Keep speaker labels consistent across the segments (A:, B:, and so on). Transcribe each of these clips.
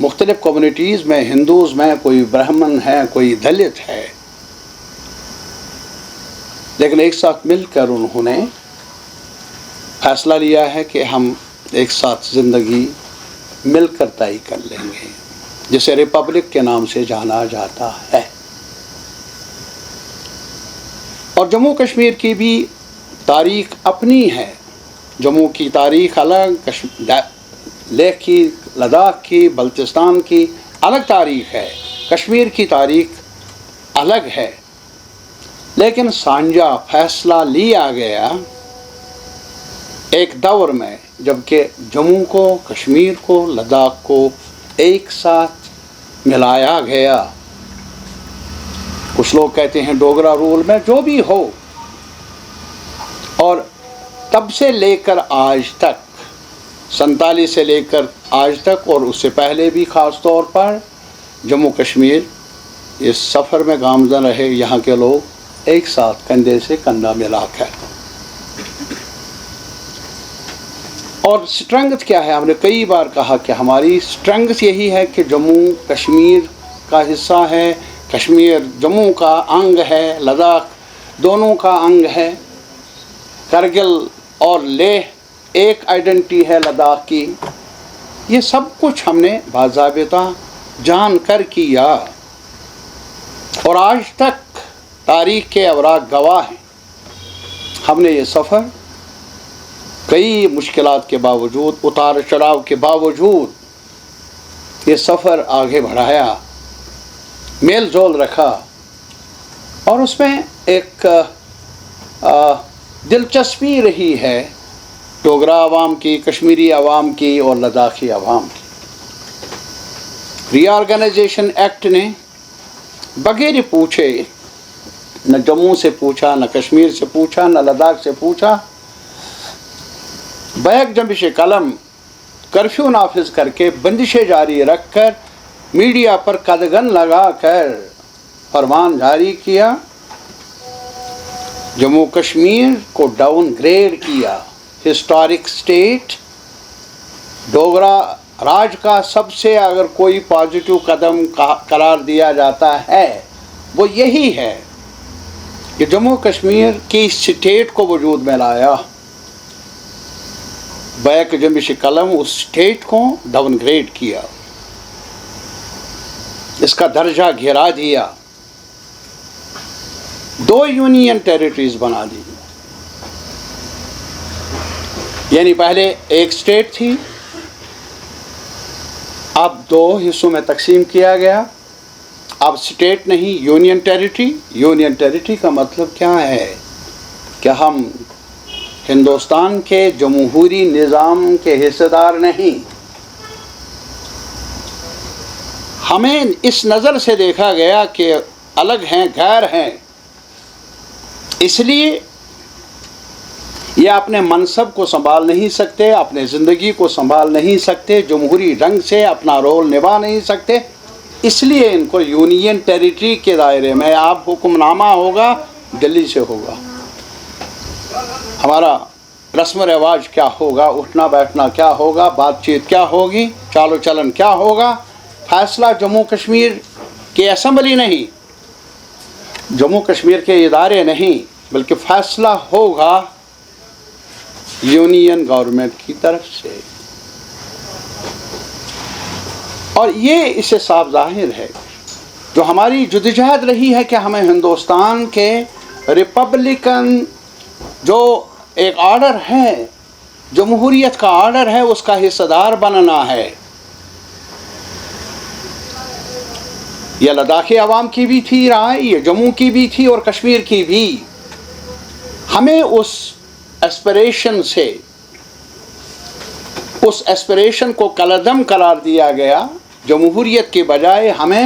A: مختلف کمیونٹیز میں، ہندوز میں کوئی برہمن ہے، کوئی دلت ہے، لیکن ایک ساتھ مل کر انہوں نے فیصلہ لیا ہے کہ ہم ایک ساتھ زندگی مل کر طے کر لیں گے، جسے ریپبلک کے نام سے جانا جاتا ہے۔ اور جموں کشمیر کی بھی تاریخ اپنی ہے، جموں کی تاریخ الگ، لیہ کی، لداخ کی، بلتستان کی الگ تاریخ ہے، کشمیر کی تاریخ الگ ہے، لیکن سانجا فیصلہ لیا گیا ایک دور میں جبکہ جموں کو، کشمیر کو، لداخ کو ایک ساتھ ملایا گیا۔ کچھ لوگ کہتے ہیں ڈوگرا رول میں، جو بھی ہو، اور تب سے لے کر آج تک، 47 سے لے کر آج تک، اور اس سے پہلے بھی خاص طور پر جموں کشمیر اس سفر میں گامزن رہے، یہاں کے لوگ ایک ساتھ کندھے سے کندھا ملا کر۔ اور سٹرنگتھ کیا ہے؟ ہم نے کئی بار کہا کہ ہماری سٹرنگتھ یہی ہے کہ جموں کشمیر کا حصہ ہے، کشمیر جموں کا انگ ہے، لداخ دونوں کا انگ ہے، کرگل اور لیہ ایک آئیڈینٹی ہے لداخ کی۔ یہ سب کچھ ہم نے باضابطہ جان کر کیا، اور آج تک تاریخ کے اوراق گواہ ہیں۔ ہم نے یہ سفر کئی مشکلات کے باوجود، اتار چڑھاؤ کے باوجود یہ سفر آگے بڑھایا، میل جول رکھا، اور اس میں ایک دلچسپی رہی ہے ڈوگرا عوام کی، کشمیری عوام کی اور لداخی عوام کی۔ ری آرگنائزیشن ایکٹ نے بغیر پوچھے، نہ جموں سے پوچھا، نہ کشمیر سے پوچھا، نہ لداخ سے پوچھا، بیک جنبش قلم کرفیو نافذ کر کے، بندشیں جاری رکھ کر، میڈیا پر قدغن لگا کر فرمان جاری کیا، جموں کشمیر کو ڈاؤن گریڈ کیا، ہسٹورک سٹیٹ۔ ڈوگرا راج کا سب سے اگر کوئی پازیٹیو قدم قرار دیا جاتا ہے وہ یہی ہے کہ جموں کشمیر کی اسٹیٹ کو وجود میں لایا، بیک جنبش قلم اس اسٹیٹ کو ڈاؤن گریڈ کیا، اس کا درجہ گرا دیا، 2 یونین ٹیریٹریز بنا دی۔ یعنی پہلے ایک اسٹیٹ تھی، اب 2 حصوں میں تقسیم کیا گیا، اب اسٹیٹ نہیں، یونین ٹیریٹری۔ یونین ٹیریٹری کا مطلب کیا ہے؟ کہ ہم ہندوستان کے جمہوری نظام کے حصے دار نہیں، ہمیں اس نظر سے دیکھا گیا کہ الگ ہیں، غیر ہیں، اس لیے یہ اپنے منصب کو سنبھال نہیں سکتے، اپنے زندگی کو سنبھال نہیں سکتے، جمہوری ڈھنگ سے اپنا رول نبھا نہیں سکتے، اس لیے ان کو یونین ٹیریٹری کے دائرے میں آپ حکم نامہ ہوگا، دلی سے ہوگا، ہمارا رسم و رواج کیا ہوگا، اٹھنا بیٹھنا کیا ہوگا، بات چیت کیا ہوگی، چال و چلن کیا ہوگا، فیصلہ جموں کشمیر کی اسمبلی نہیں، جموں کشمیر کے ادارے نہیں، بلکہ فیصلہ ہوگا یونین گورنمنٹ کی طرف سے۔ اور یہ اس سے صاف ظاہر ہے، جو ہماری جدوجہد رہی ہے کہ ہمیں ہندوستان کے ریپبلکن جو ایک آرڈر ہے، جمہوریت کا آرڈر ہے، اس کا حصہ دار بننا ہے۔ یہ لداخی عوام کی بھی تھی رائے، یہ جموں کی بھی تھی اور کشمیر کی بھی۔ ہمیں اس ایسپریشن سے، اس ایسپریشن کو کالعدم قرار دیا گیا، جمہوریت کے بجائے ہمیں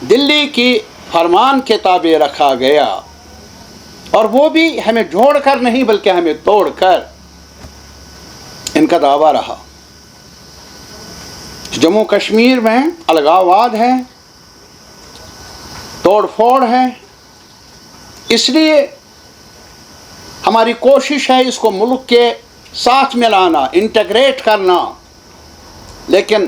A: دلی کی فرمان کے تابع رکھا گیا، اور وہ بھی ہمیں جوڑ کر نہیں بلکہ ہمیں توڑ کر۔ ان کا دعویٰ رہا جموں کشمیر میں الگاوواد ہے، توڑ پھوڑ ہے، اس لیے ہماری کوشش ہے اس کو ملک کے ساتھ ملانا، انٹیگریٹ کرنا، لیکن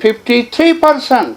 A: 53%।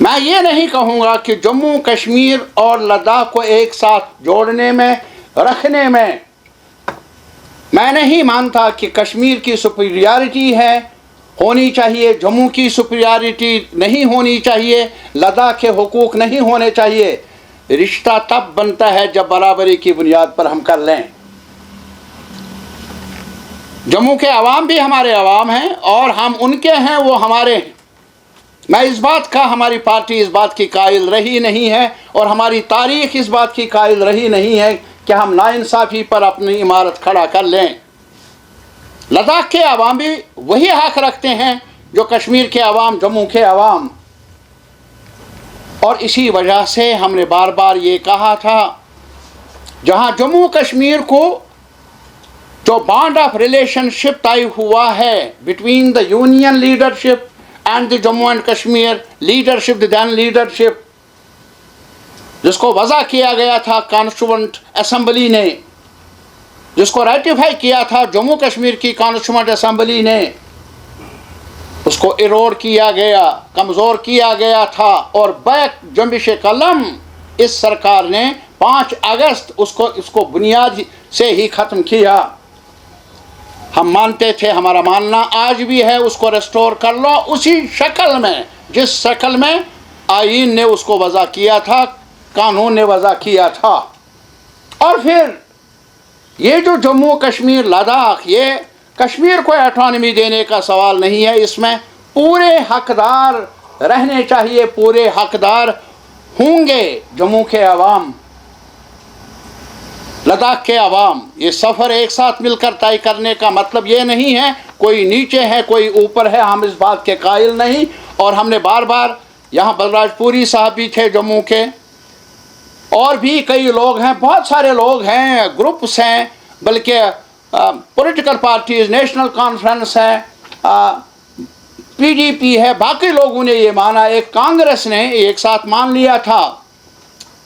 A: میں یہ نہیں کہوں گا کہ جموں کشمیر اور لداخ کو ایک ساتھ جوڑنے میں رکھنے میں نہیں مانتا کہ کشمیر کی سپیریارٹی ہے ہونی چاہیے، جموں کی سپیریارٹی نہیں ہونی چاہیے، لداخ کے حقوق نہیں ہونے چاہیے۔ رشتہ تب بنتا ہے جب برابری کی بنیاد پر ہم کر لیں۔ جموں کے عوام بھی ہمارے عوام ہیں اور ہم ان کے ہیں، وہ ہمارے ہیں۔ میں اس بات کا، ہماری پارٹی اس بات کی قائل رہی نہیں ہے اور ہماری تاریخ اس بات کی قائل رہی نہیں ہے کہ ہم ناانصافی پر اپنی عمارت کھڑا کر لیں۔ لداخ کے عوام بھی وہی حق رکھتے ہیں جو کشمیر کے عوام، جموں کے عوام، اور اسی وجہ سے ہم نے بار بار یہ کہا تھا، جہاں جموں کشمیر کو جو بانڈ آف ریلیشن شپ طے ہوا ہے between the union leadership and the Jammu and Kashmir leadership, the then leadership, جس کو وضع کیا گیا تھا کانسٹیٹوئنٹ اسمبلی نے، جس کو ریٹیفائی کیا تھا جموں کشمیر کی کانسٹیٹوئنٹ اسمبلی نے، اس کو ایروڈ کیا گیا، کمزور کیا گیا تھا، اور بیک جنبش قلم اس سرکار نے 5 اگست اس کو بنیاد سے ہی ختم کیا۔ ہم مانتے تھے، ہمارا ماننا آج بھی ہے، اس کو ریسٹور کر لو اسی شکل میں جس شکل میں آئین نے اس کو وضع کیا تھا، قانون نے وضع کیا تھا۔ اور پھر یہ جو جموں کشمیر لداخ، یہ کشمیر کو اٹانومی دینے کا سوال نہیں ہے، اس میں پورے حقدار رہنے چاہیے، پورے حقدار ہوں گے جموں کے عوام، لداخ کے عوام۔ یہ سفر ایک ساتھ مل کر طے کرنے کا مطلب یہ نہیں ہے کوئی نیچے ہے کوئی اوپر ہے، ہم اس بات کے قائل نہیں۔ اور ہم نے بار بار، یہاں بلراج پوری صاحب بھی تھے جموں کے، اور بھی کئی لوگ ہیں، بہت سارے لوگ ہیں، گروپس ہیں، بلکہ پولیٹیکل پارٹیز، نیشنل کانفرنس ہے، پی ڈی پی ہے، باقی لوگوں نے یہ مانا، ایک کانگریس نے ایک ساتھ مان لیا تھا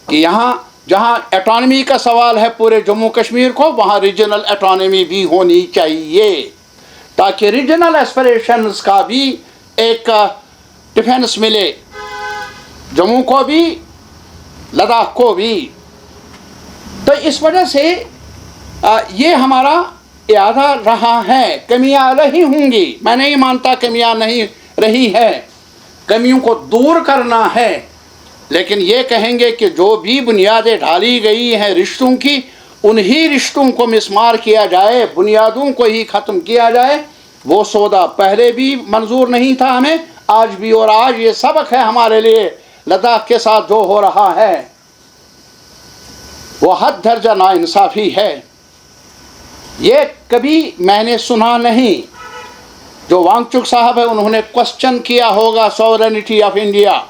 A: کہ یہاں جہاں اٹانومی کا سوال ہے پورے جموں کشمیر کو، وہاں ریجنل اٹانومی بھی ہونی چاہیے، تاکہ ریجنل ایسپریشنز کا بھی ایک ڈیفنس ملے، جموں کو بھی لداخ کو بھی۔ تو اس وجہ سے یہ ہمارا ارادہ رہا ہے۔ کمیاں رہی ہوں گی، میں نہیں مانتا کمیاں نہیں رہی ہے، کمیوں کو دور کرنا ہے، لیکن یہ کہیں گے کہ جو بھی بنیادیں ڈالی گئی ہیں رشتوں کی، انہی رشتوں کو مسمار کیا جائے، بنیادوں کو ہی ختم کیا جائے۔ وہ سودا پہلے بھی منظور نہیں تھا ہمیں، آج بھی، اور آج یہ سبق ہے ہمارے لیے۔ لداخ کے ساتھ جو ہو رہا ہے وہ حد درجہ ناانصافی ہے۔ یہ کبھی میں نے سنا نہیں، جو وانگ چک صاحب ہے انہوں نے کوسچن کیا ہوگا سوورنٹی آف انڈیا،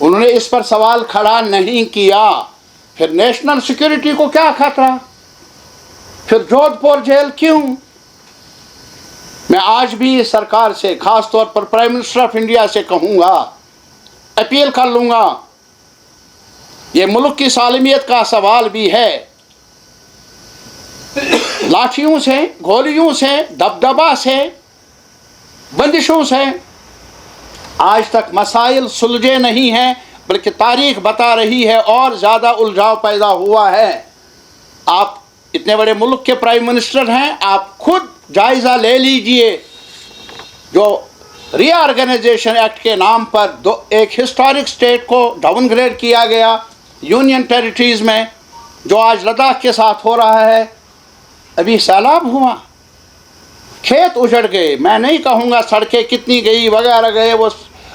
A: انہوں نے اس پر سوال کھڑا نہیں کیا۔ پھر نیشنل سیکیورٹی کو کیا خطرہ؟ پھر جودھ پور جیل کیوں؟ میں آج بھی سرکار سے، خاص طور پر پرائم منسٹر آف انڈیا سے کہوں گا، اپیل کر لوں گا، یہ ملک کی سالمیت کا سوال بھی ہے۔ لاٹھیوں سے، گولیوں سے، دبدبا سے، بندشوں سے آج تک مسائل سلجھے نہیں ہیں، بلکہ تاریخ بتا رہی ہے اور زیادہ الجھاؤ پیدا ہوا ہے۔ آپ اتنے بڑے ملک کے پرائم منسٹر ہیں، آپ خود جائزہ لے لیجئے، جو ری آرگنائزیشن ایکٹ کے نام پر ایک ہسٹورک سٹیٹ کو ڈاؤن گریڈ کیا گیا یونین ٹیریٹریز میں، جو آج لداخ کے ساتھ ہو رہا ہے۔ ابھی سیلاب ہوا، کھیت اجڑ گئے، میں نہیں کہوں گا سڑکیں کتنی گئی وغیرہ گئے،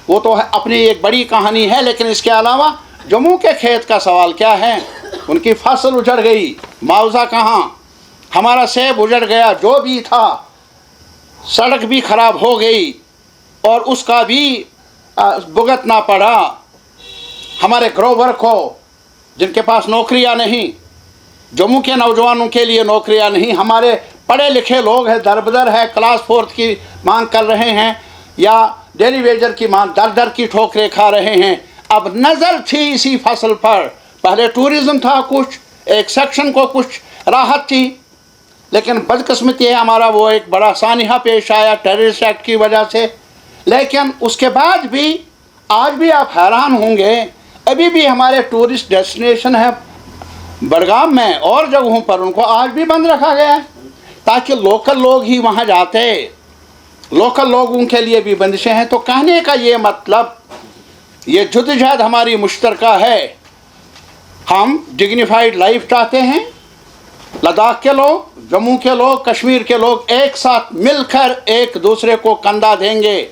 A: وہ تو اپنی ایک بڑی کہانی ہے، لیکن اس کے علاوہ جموں کے کھیت کا سوال کیا ہے؟ ان کی فصل اجڑ گئی، معاوضہ کہاں؟ ہمارا سیب اجڑ گیا، جو بھی تھا، سڑک بھی خراب ہو گئی اور اس کا بھی بھگتنا پڑا۔ ہمارے گروور کو، جن کے پاس نوکریاں نہیں، جموں کے نوجوانوں کے لیے نوکریاں نہیں، ہمارے پڑھے لکھے لوگ ہیں، دربدر ہے، کلاس 4 کی مانگ کر رہے ہیں یا ڈیلی ویجر کی مانگ، در در کی ٹھوکریں کھا رہے ہیں۔ اب نظر تھی اسی فصل پر، پہلے ٹورزم تھا، کچھ ایک سیکشن کو کچھ راحت تھی، لیکن بدقسمتی ہے ہمارا وہ ایک بڑا سانحہ پیش آیا ٹیررسٹ ایکٹ کی وجہ سے۔ لیکن اس کے بعد بھی آج بھی آپ حیران ہوں گے، ابھی بھی ہمارے ٹورسٹ ڈیسٹینیشن ہے بڑگام میں اور جگہوں پر، ان کو آج بھی بند رکھا گیا ہے تاکہ لوکل لوگ ہی وہاں جاتے، لوکل لوگوں کے لیے بھی بندشیں ہیں۔ تو کہنے کا یہ مطلب، یہ جدوجہد ہماری مشترکہ ہے۔ ہم ڈگنیفائڈ لائف چاہتے ہیں، لداخ کے لوگ، جموں کے لوگ، کشمیر کے لوگ ایک ساتھ مل کر ایک دوسرے کو کندھا دیں گے۔